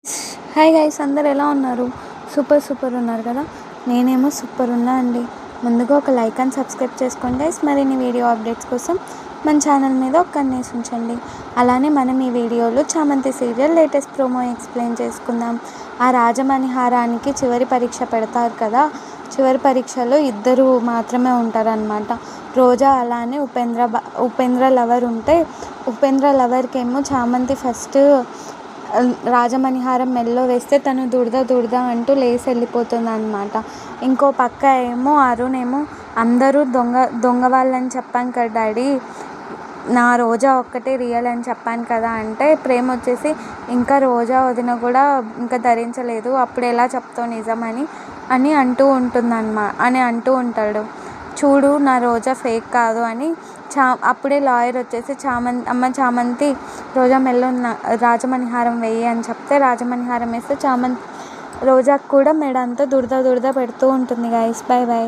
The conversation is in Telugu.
హాయ్ గైస్, అందరు ఎలా ఉన్నారు? సూపర్ ఉన్నారు కదా. నేనేమో సూపర్ ఉన్నా అండి. ముందుగా ఒక లైక్ అండ్ సబ్స్క్రైబ్ చేసుకోండి గైస్. మరిన్ని వీడియో అప్డేట్స్ కోసం మన ఛానల్ మీద ఒక కన్నేసి ఉంచండి. అలానే మనం ఈ వీడియోలో చామంతి సీరియల్ లేటెస్ట్ ప్రోమో ఎక్స్ప్లెయిన్ చేసుకుందాం. ఆ రాజమణిహారానికి చివరి పరీక్ష పెడతారు కదా. చివరి పరీక్షలో ఇద్దరు మాత్రమే ఉంటారనమాట. రోజా అలానే ఉపేంద్ర లవర్ ఉంటే, ఉపేంద్ర లవర్కి ఏమో చామంతి ఫస్ట్ రాజమణిహారం మెల్లో వేస్తే తను దుడద అంటూ లేచి వెళ్ళిపోతుంది అనమాట. ఇంకో పక్క ఏమో అరుణ్ ఏమో అందరూ దొంగ వాళ్ళని చెప్పాను కదా డాడీ, నా రోజా ఒక్కటే రియల్ అని చెప్పాను కదా అంటే, ప్రేమ వచ్చేసి ఇంకా రోజా వదిన కూడా ఇంకా ధరించలేదు, అప్పుడు ఎలా చెప్తావు నిజమని అని అంటూ ఉంటాడు. చూడు నా రోజా ఫేక్ కాదు అని. అప్పుడే లాయర్ వచ్చేసి చామంతి రోజా మెల్లో రాజమణిహారం వేయి అని చెప్తే రాజమణిహారం వేస్తే రోజాకు కూడా మెడ అంతా దురద పెడుతూ ఉంటుంది గైస్. బై.